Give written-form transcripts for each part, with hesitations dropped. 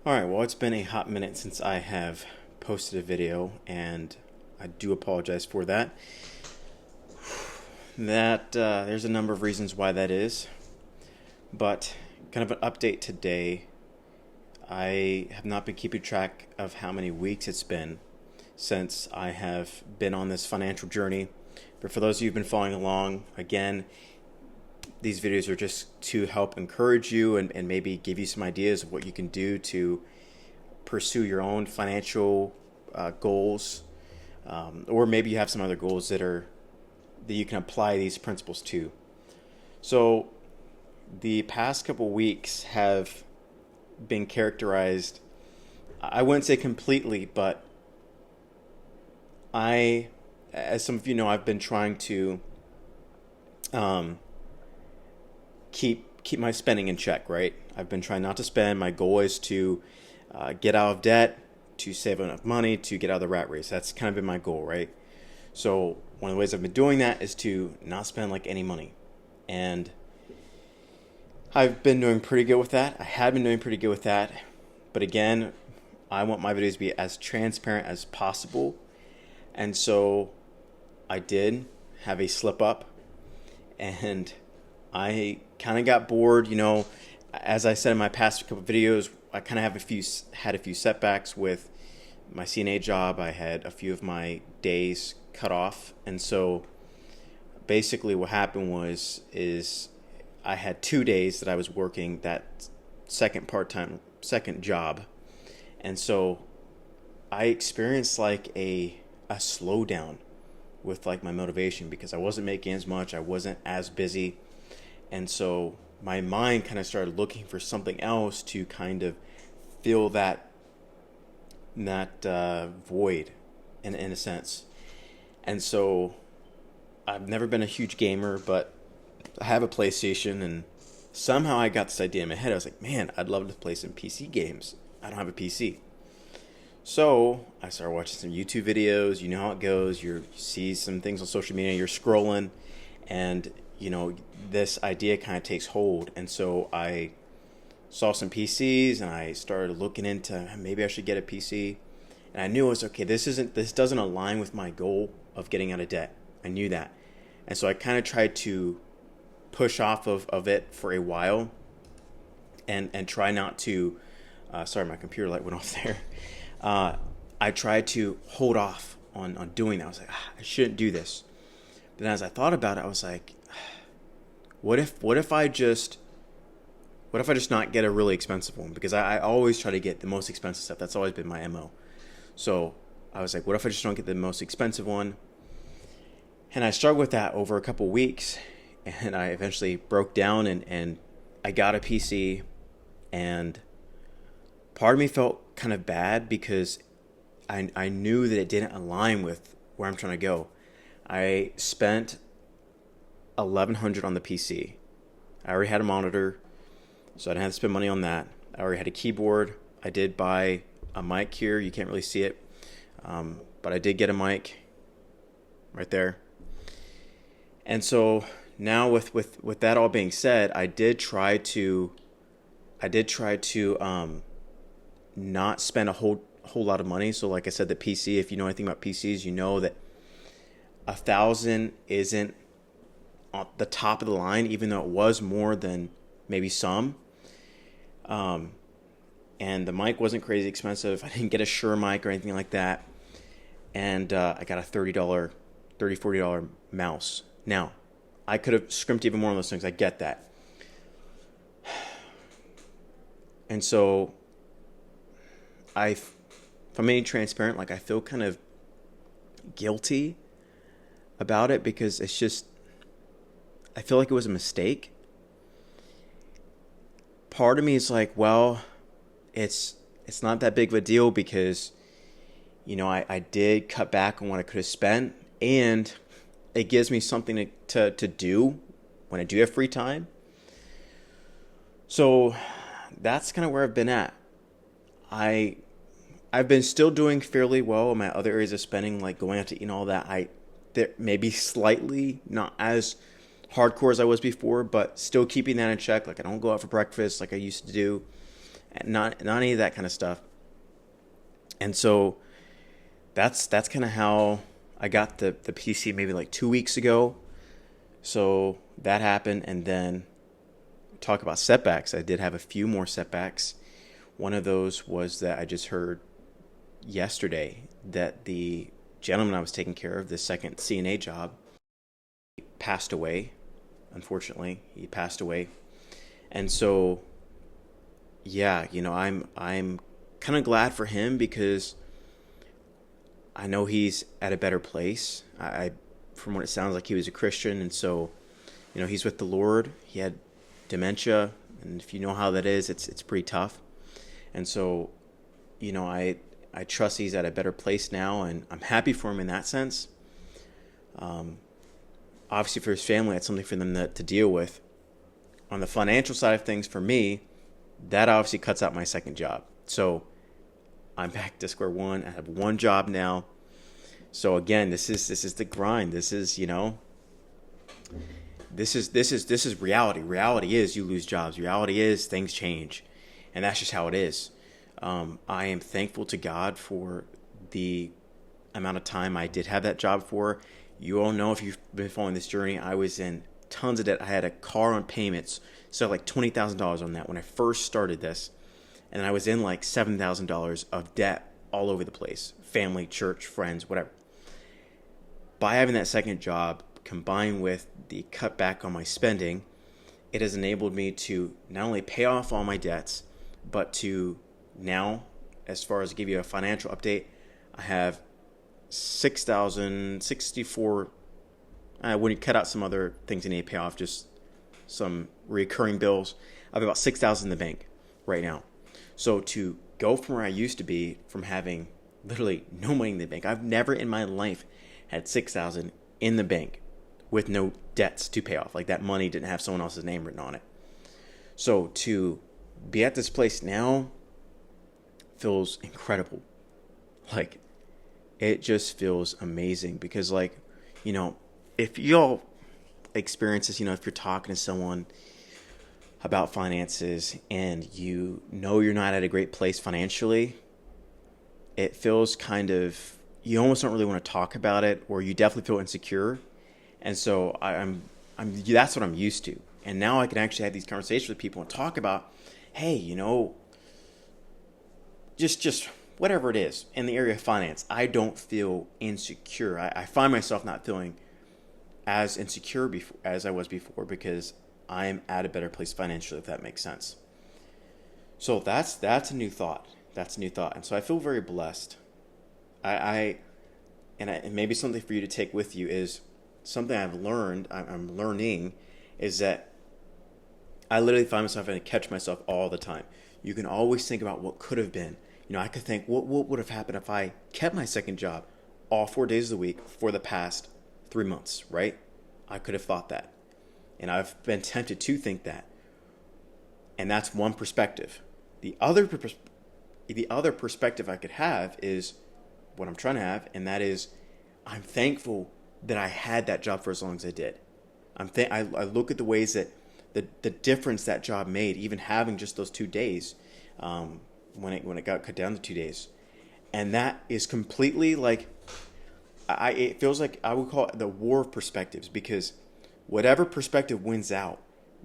Alright, well, it's been a hot minute since I have posted a video, and I do apologize for that. There's a number of reasons why that is, but kind of an update today. I have not been keeping track of how many weeks it's been since I have been on this financial journey. But for those of you who've been following along, again, these videos are just to help encourage you and maybe give you some ideas of what you can do to pursue your own financial goals, or maybe you have some other goals that you can apply these principles to. So the past couple weeks have been characterized, I wouldn't say completely, but as some of you know, I've been trying to keep my spending in check, right? I've been trying not to spend. My goal is to get out of debt, to save enough money, to get out of the rat race. That's kind of been my goal, right? So one of the ways I've been doing that is to not spend like any money. And I've been doing pretty good with that. I have been doing pretty good with that. But again, I want my videos to be as transparent as possible. And so I did have a slip up, and I kind of got bored. As I said in my past couple of videos, I kind of had a few setbacks with my CNA job. I had a few of my days cut off, and so basically what happened is I had 2 days that I was working that second job, and so I experienced like a slowdown with like my motivation because I wasn't making as much, I wasn't as busy, and so my mind kind of started looking for something else to kind of fill that void in a sense. And so I've never been a huge gamer, but I have a PlayStation, and somehow I got this idea in my head. I was like, man, I'd love to play some PC games. I don't have a PC. So I started watching some YouTube videos. You know how it goes. You see some things on social media, you're scrolling, and this idea kind of takes hold. And so I saw some PCs, and I started looking into maybe I should get a PC. And I knew it was okay. This doesn't align with my goal of getting out of debt. I knew that. And so I kind of tried to push off of it for a while, and try not to sorry, my computer light went off there. I tried to hold off on doing that. I was like, I shouldn't do this. But then as I thought about it, I was like, what if I just not get a really expensive one? Because I always try to get the most expensive stuff. That's always been my MO. So I was like, what if I just don't get the most expensive one? And I struggled with that over a couple weeks, and I eventually broke down and I got a PC, and part of me felt kind of bad because I knew that it didn't align with where I'm trying to go. I spent $1,100 on the PC. I already had a monitor, so I didn't have to spend money on that. I already had a keyboard. I did buy a mic here. You can't really see it, but I did get a mic right there. And so now with that all being said, I did try to not spend a whole lot of money. So like I said, the PC, if you know anything about PCs, you know that 1,000 isn't on the top of the line, even though it was more than maybe some. And the mic wasn't crazy expensive. I didn't get a Shure mic or anything like that. And I got a $40 mouse. Now, I could have scrimped even more on those things. I get that. And so if I'm being transparent, like I feel kind of guilty about it because it's just, I feel like it was a mistake. Part of me is like, well, it's not that big of a deal because, I did cut back on what I could have spent, and it gives me something to do when I do have free time. So that's kind of where I've been at. I've been still doing fairly well in my other areas of spending, like going out to eat and all that. Maybe slightly not as hardcore as I was before, but still keeping that in check. Like I don't go out for breakfast like I used to do. not any of that kind of stuff. And so that's kind of how I got the PC maybe like 2 weeks ago. So that happened, and then talk about setbacks. I did have a few more setbacks. One of those was that I just heard yesterday that the gentleman I was taking care of, the second CNA job, passed away. Unfortunately, he passed away. And so, yeah, I'm kind of glad for him because I know he's at a better place. From what it sounds like, he was a Christian, and so, he's with the Lord. He had dementia, and if you know how that is, it's pretty tough. And so, I trust he's at a better place now, and I'm happy for him in that sense. Obviously, for his family, that's something for them to deal with. On the financial side of things, for me, that obviously cuts out my second job. So I'm back to square one. I have one job now. So again, this is the grind. This is reality. Reality is you lose jobs. Reality is things change, and that's just how it is. I am thankful to God for the amount of time I did have that job for. You all know, if you've been following this journey, I was in tons of debt. I had a car on payments, so like $20,000 on that when I first started this. And I was in like $7,000 of debt all over the place. Family, church, friends, whatever. By having that second job, combined with the cutback on my spending, it has enabled me to not only pay off all my debts, but to now, as far as give you a financial update, I have $6,064. When you cut out some other things I need to pay off, just some recurring bills, I have about $6,000 in the bank right now. So to go from where I used to be, from having literally no money in the bank, I've never in my life had $6,000 in the bank with no debts to pay off. Like, that money didn't have someone else's name written on it. So to be at this place now feels incredible. Like, it just feels amazing because, like, if y'all experience this, if you're talking to someone about finances and you're not at a great place financially, it feels kind of, you almost don't really want to talk about it, or you definitely feel insecure. And so I'm that's what I'm used to. And now I can actually have these conversations with people and talk about, hey, just whatever it is in the area of finance, I don't feel insecure. I find myself not feeling as insecure as I was before because I'm at a better place financially, if that makes sense. So that's a new thought. That's a new thought. And so I feel very blessed. And maybe something for you to take with you is something I'm learning is that I literally find myself having to catch myself all the time. You can always think about what could have been. I could think, what would have happened if I kept my second job all 4 days of the week for the past 3 months, right? I could have thought that. And I've been tempted to think that. And that's one perspective. The other perspective I could have is what I'm trying to have, and that is I'm thankful that I had that job for as long as I did. I look at the ways that the difference that job made, even having just those 2 days, when it got cut down to 2 days. And that is completely like, it feels like I would call it the war of perspectives, because whatever perspective wins out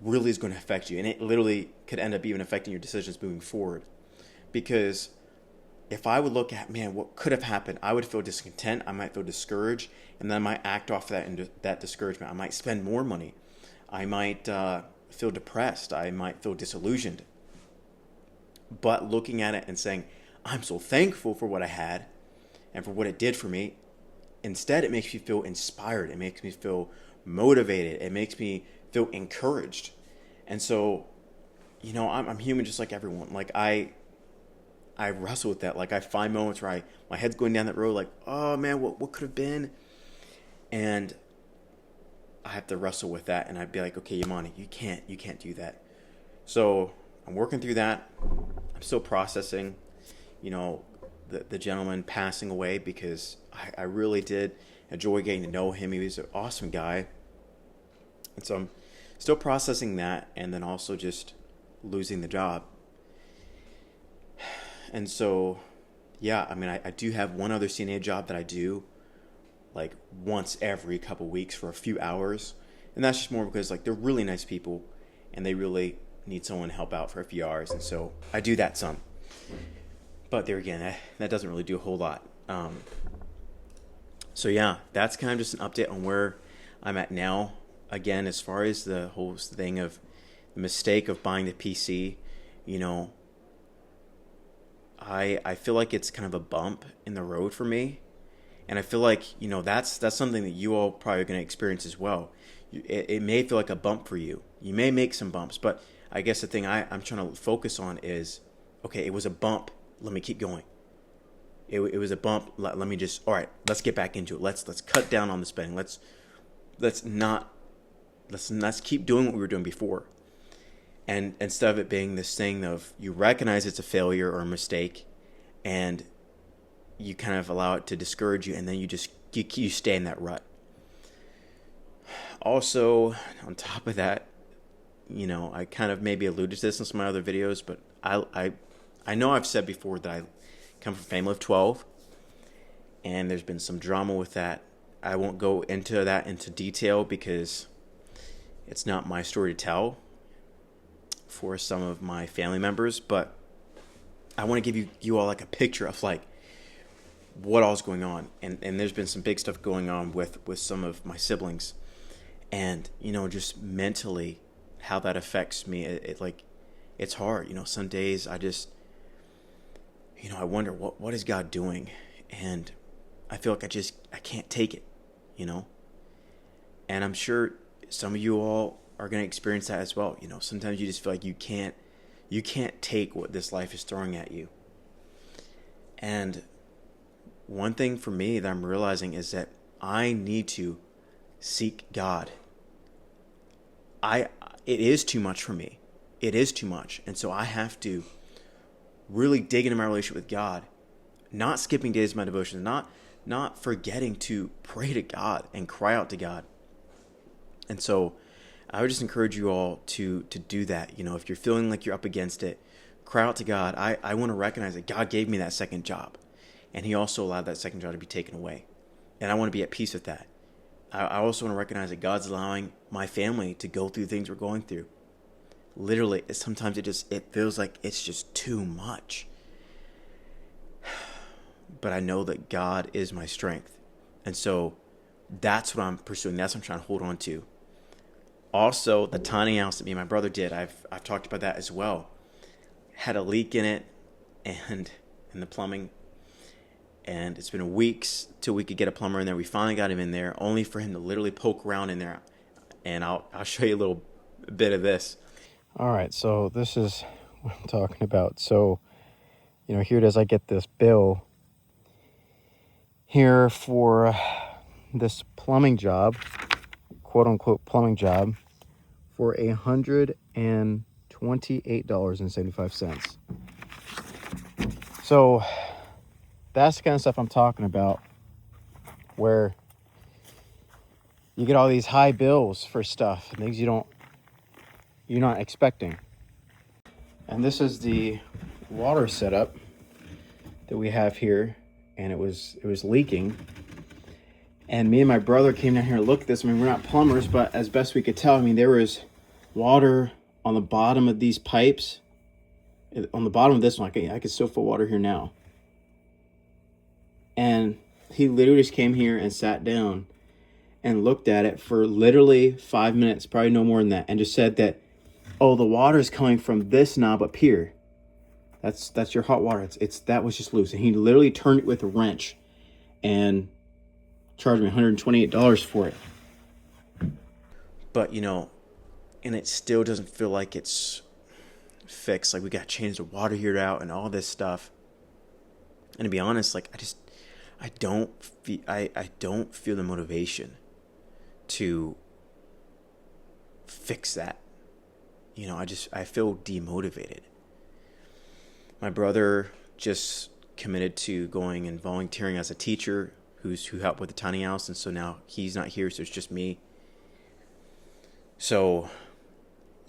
really is going to affect you. And it literally could end up even affecting your decisions moving forward. Because if I would look at, man, what could have happened, I would feel discontent. I might feel discouraged. And then I might act off that discouragement. I might spend more money. I might feel depressed. I might feel disillusioned. But looking at it and saying, I'm so thankful for what I had and for what it did for me, instead it makes me feel inspired. It makes me feel motivated. It makes me feel encouraged. And so, I'm human just like everyone. Like, I wrestle with that. Like, I find moments where my head's going down that road, like, oh man, what could have been? And I have to wrestle with that. And I'd be like, okay, Yamani, you can't do that. So I'm working through that. I'm still processing, the gentleman passing away, because I really did enjoy getting to know him. He was an awesome guy. And so I'm still processing that, and then also just losing the job. And so, yeah, I mean, I do have one other CNA job that I do like once every couple weeks for a few hours. And that's just more because like they're really nice people and they really need someone to help out for a few hours. And so I do that some. But there again, that doesn't really do a whole lot. So yeah, that's kind of just an update on where I'm at now. Again, as far as the whole thing of the mistake of buying the PC, you know, I feel like it's kind of a bump in the road for me. And I feel like, you know, that's something that you all probably are going to experience as well. It may feel like a bump for you. You may make some bumps, but I guess the thing I'm trying to focus on is, okay, it was a bump. Let me keep going. It was a bump. Let me just, all right, let's get back into it. Let's cut down on the spending. Let's keep doing what we were doing before. And instead of it being this thing of you recognize it's a failure or a mistake and you kind of allow it to discourage you, and then you stay in that rut. Also, on top of that, you know, I kind of maybe alluded to this in some of my other videos, but I know I've said before that I come from a family of 12, and there's been some drama with that. I won't go into that into detail because it's not my story to tell for some of my family members, but I want to give you all like a picture of like what all's going on. And there's been some big stuff going on with some of my siblings, and, you know, just mentally how that affects me. It's hard. You know, some days I just, you know, I wonder what is God doing? And I feel like I can't take it, you know? And I'm sure some of you all are going to experience that as well. You know, sometimes you just feel like you can't take what this life is throwing at you. And one thing for me that I'm realizing is that I need to seek God. It is too much for me. It is too much. And so I have to really dig into my relationship with God, not skipping days of my devotions, not forgetting to pray to God and cry out to God. And so I would just encourage you all to do that. You know, if you're feeling like you're up against it, cry out to God. I want to recognize that God gave me that second job, and He also allowed that second job to be taken away. And I want to be at peace with that. I also want to recognize that God's allowing my family to go through things we're going through. Literally, sometimes it feels like it's just too much. But I know that God is my strength. And so that's what I'm pursuing. That's what I'm trying to hold on to. Also, the tiny house that me and my brother did, I've talked about that as well. Had a leak in it and in the plumbing. And it's been weeks till we could get a plumber in there. We finally got him in there, only for him to literally poke around in there. And I'll show you a little bit of this. All right, so this is what I'm talking about. So, you know, here it is. I get this bill here for this plumbing job, quote unquote plumbing job, for $128.75. So that's the kind of stuff I'm talking about, where you get all these high bills for stuff, things you're not expecting. And this is the water setup that we have here, and it was leaking. And me and my brother came down here to look at this. I mean, we're not plumbers, but as best we could tell, I mean, there was water on the bottom of these pipes. On the bottom of this one, I could still feel water here now. And he literally just came here and sat down and looked at it for literally 5 minutes, probably no more than that, and just said that, oh, the water is coming from this knob up here. That's your hot water. That was just loose. And he literally turned it with a wrench and charged me $128 for it. But, you know, and it still doesn't feel like it's fixed. Like, we got to change the water heater out and all this stuff. And to be honest, like, I don't feel the motivation to fix that. You know, I feel demotivated. My brother just committed to going and volunteering as a teacher who helped with the tiny house, and so now he's not here, so it's just me. So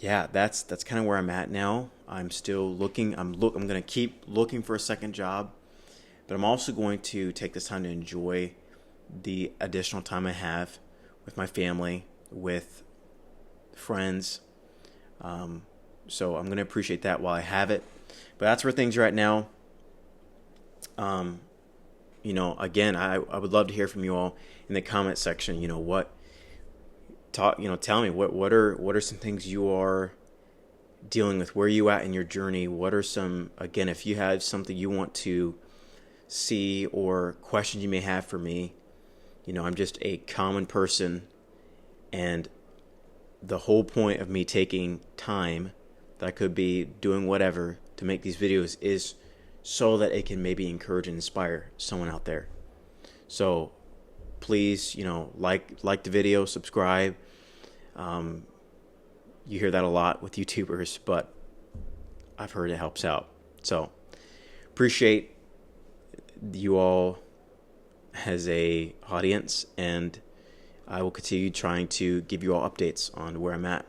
yeah, that's kind of where I'm at now. I'm still looking. I'm going to keep looking for a second job, but I'm also going to take this time to enjoy the additional time I have with my family, with friends. So I'm going to appreciate that while I have it. But that's where things are at now. Again, I would love to hear from you all in the comment section. Tell me what are some things you are dealing with, where are you at in your journey, what are some, again, if you have something you want to see or questions you may have for me. I'm just a common person, and the whole point of me taking time that I could be doing whatever to make these videos is so that it can maybe encourage and inspire someone out there. So please, like the video, subscribe. You hear that a lot with YouTubers, but I've heard it helps out. So appreciate you all as a audience, and I will continue trying to give you all updates on where I'm at.